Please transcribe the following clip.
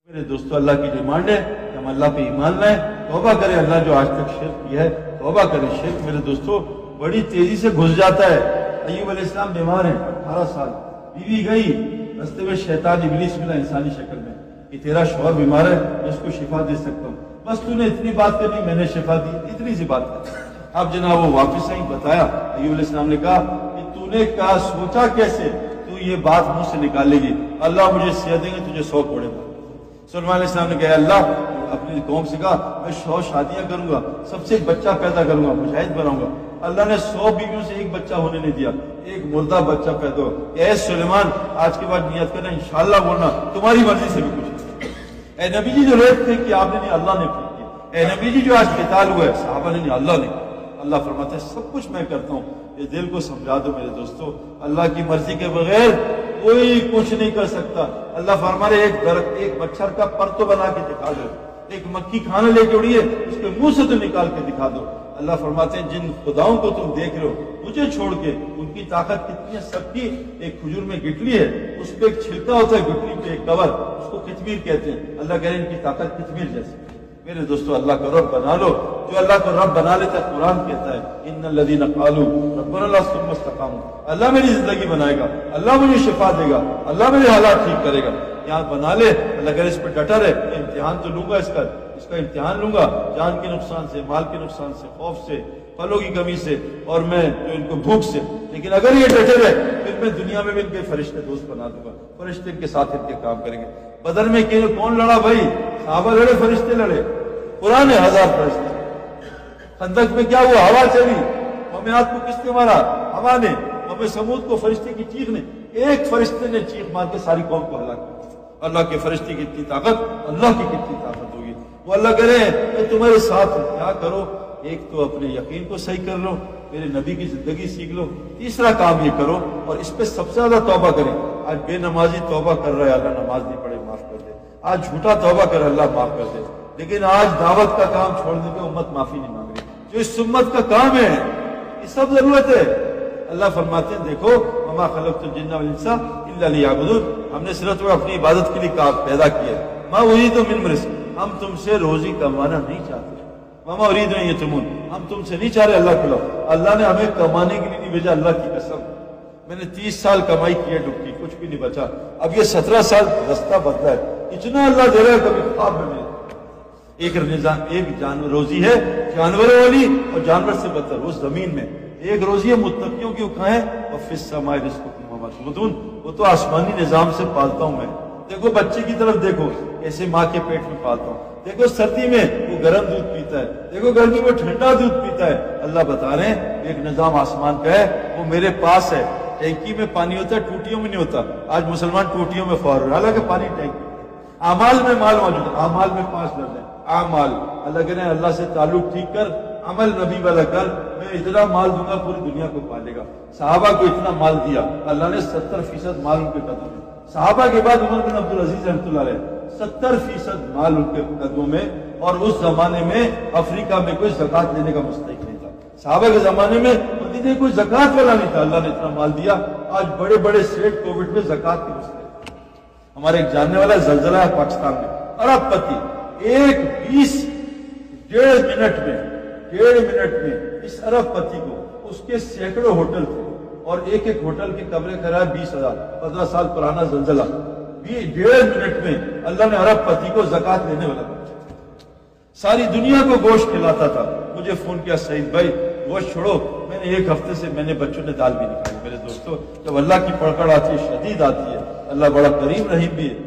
میرے دوستو اللہ کی ڈیمانڈ ہے کہ ہم اللہ پہ ایمان لائیں، توبہ کریں۔ اللہ جو آج تک شرک کیا ہے توبہ کریں۔ شرک میرے دوستو بڑی تیزی سے گھس جاتا ہے۔ ایوب علیہ السلام بیمار ہیں 18 سال، بیوی گئی، رستے میں شیطان ابلیس ملا انسانی شکل میں کہ تیرا شوہر بیمار ہے، میں اس کو شفا دے سکتا ہوں، بس تو نے اتنی بات کرنی، میں نے شفا دی، اتنی سی بات کر۔ اب جناب وہ واپس آئی، بتایا، ایوب علیہ السلام نے کہا کہ تو نے کہا سوچا کیسے تو یہ بات منہ سے نکالے گی؟ اللہ مجھے صحت دیں گے، تجھے 100 کوڑے ماریں۔ سلیمان علیہ السلام نے کہا اللہ، اپنی قوم سے کہا میں 100 شادیاں کروں گا، سب سے ایک بچہ پیدا کروں گا، مجاہد بناؤں گا۔ اللہ نے 100 بیویوں سے ایک بچہ ہونے نہیں دیا، ایک مردہ بچہ پیدا ہو۔ اے سلیمان آج کے بعد نیت کرنا، انشاءاللہ بولنا تمہاری مرضی سے بھی کچھ۔ اے نبی جی جو ریت تھے کہ آپ نے نہیں، اللہ نے کیا۔ اے نبی جی جو آج قتال ہوا ہے، صحابہ نے نہیں، اللہ نے۔ اللہ فرماتے ہیں سب کچھ میں کرتا ہوں، یہ دل کو سمجھا دو میرے دوستو، اللہ کی مرضی کے بغیر کوئی کچھ نہیں کر سکتا۔ اللہ فرما رہے ایک مچھر کا پر تو بنا کے دکھا دو، ایک مکھی کھانا لے کے اڑی ہے اس کے منہ سے تو نکال کے دکھا دو۔ اللہ فرماتے ہیں جن خداؤں کو تم دیکھ رہے ہو مجھے چھوڑ کے، ان کی طاقت کتنی ہے؟ سب کی ایک کھجور میں گٹلی ہے، اس پہ ایک چھلکا ہوتا ہے، گٹلی پہ ایک کور، اس کو کتمیر کہتے ہیں۔ اللہ کہہ رہے ہیں ان کی طاقت کتمیر جیسی۔ میرے دوستو اللہ کو رب بنا لو، جو اللہ کو رب بنا لیتا ہے قرآن کہتا ہے ان الذین قالوا ربنا اللہ ثم استقاموا، اللہ میری زندگی بنائے گا، اللہ مجھے شفا دے گا، اللہ میرے حالات ٹھیک کرے گا۔ یہاں بنا لے، اللہ کہہ رہے اس پہ ڈٹا رہے، امتحان تو لوں گا، اس کا امتحان لوں گا، جان کے نقصان سے، مال کے نقصان سے، خوف سے، پھلوں کی کمی سے، اور میں جو ان کو بھوک سے، لیکن اگر یہ ڈٹے رہے پھر میں دنیا میں بھی ان کے فرشتے دوست بنا دوں گا، فرشتے ان کے ساتھ ان کے کام کریں گے۔ بدر میں کون لڑا بھائی؟ صحابہ لڑے، فرشتے لڑے، قرآن 1000 فرشتے۔ خندق میں کیا ہوا؟ ہوا چلی، ہمیں آج کو کس نے مارا؟ ہوا نے۔ ہمیں سمود کو فرشتے کی چیخ نے، ایک فرشتے نے چیخ مار کے ساری قوم کو ہلاک کیا۔ اللہ کے فرشتے کی اتنی طاقت، اللہ کی کتنی طاقت ہوگی۔ وہ اللہ کہہ رہے ہیں میں تمہارے ساتھ ہوں، کیا کرو؟ ایک تو اپنے یقین کو صحیح کر لو، میرے نبی کی زندگی سیکھ لو، تیسرا کام یہ کرو اور اس پہ سب سے زیادہ توبہ کریں۔ آج بے نمازی توبہ کر رہا ہے، اللہ نماز نہیں پڑھے معاف کر دے۔ آج جھوٹا توبہ کر، اللہ معاف کر دے۔ لیکن آج دعوت کا کام چھوڑنے پہ امت معافی نہیں مانگ رہی، جو اس امت کا کام ہے، یہ سب ضرورت ہے۔ اللہ فرماتے ہیں دیکھو وما خلقت الجن والانس الا لیعبدون، ہم نے صرف تمہیں اپنی عبادت کے لیے پیدا کیا ہے۔ ما اريد من رزق، ہم تم سے روزی کمانا نہیں چاہتے۔ وما اريد ان يطعمون، ہم تم سے نہیں چاہ رہے اللہ کھلاؤ۔ اللہ نے ہمیں کمانے کے لیے نہیں بھیجا، اللہ کی قسم میں نے 30 سال کمائی کی ہے ڈبکی، کچھ بھی نہیں بچا۔ اب یہ 17 سال رستہ بدلا ہے، اتنا اللہ دے رہا ہے کبھی خواب میں نہیں۔ ایک جانور روزی ہے جانوروں والی، اور جانور سے بدتر وہ زمین میں ایک روزی ہے متقیوں کی، وہ کھائیں اور فی السماء رزقکم وما توعدون، وہ تو آسمانی نظام سے پالتا ہوں میں۔ دیکھو بچے کی طرف دیکھو، ایسے ماں کے پیٹ میں پالتا ہوں۔ دیکھو سردی میں وہ گرم دودھ پیتا ہے، دیکھو گرمی میں ٹھنڈا دودھ پیتا ہے۔ اللہ بتا رہے ہیں ایک نظام آسمان کا ہے، وہ میرے پاس ہے۔ ٹینکی میں پانی ہوتا ہے، ٹوٹیوں میں نہیں ہوتا۔ آج مسلمان ٹوٹیوں میں خوار ہو، حالانکہ پانی ٹینکی۔ اعمال میں مال موجود ہے، اعمال میں 5 درجے ہیں۔ اعمال اللہ کہہ رہے ہیں اللہ سے تعلق ٹھیک کر، عمل نبی والا کر، میں اتنا مال دوں گا پوری دنیا کو پالے گا۔ صحابہ کو اتنا مال دیا، اللہ نے 70% مال ان کے قدموں میں۔ صحابہ کے بعد عمر بن عبدالعزیز رحمۃ اللہ علیہ، 70% مال ان کے قدموں میں، اور اس زمانے میں افریقہ میں کوئی زکوٰۃ لینے کا مستحق نہیں تھا۔ صحابہ کے زمانے میں مدینے کوئی زکوٰۃ والا نہیں تھا، اللہ نے اتنا مال دیا۔ آج بڑے بڑے سیٹ کووڈ میں زکوٰۃ کے مستحق۔ ہمارے ایک جاننے والا زلزلہ ہے پاکستان میں، ارب پتی، ڈیڑھ منٹ میں اس ارب پتی کو اس کے سینکڑوں ہوٹل تھے، اور ایک ایک ہوٹل کے کمرے کرائے 20,000، 15 سال پرانا زلزلہ۔ 1.5 منٹ میں اللہ نے ارب پتی کو زکوٰۃ لینے والا بنایا۔ ساری دنیا کو گوشت کھلاتا تھا۔ مجھے فون کیا سعید بھائی گوشت چھوڑو، میں نے 1 ہفتے سے میں نے بچوں نے دال بھی نہیں کھائی۔ میرے دوستو جب اللہ کی پکڑ آتی ہے، شدید آتی ہے، اللہ بڑا کریم رحیم بھی ہے۔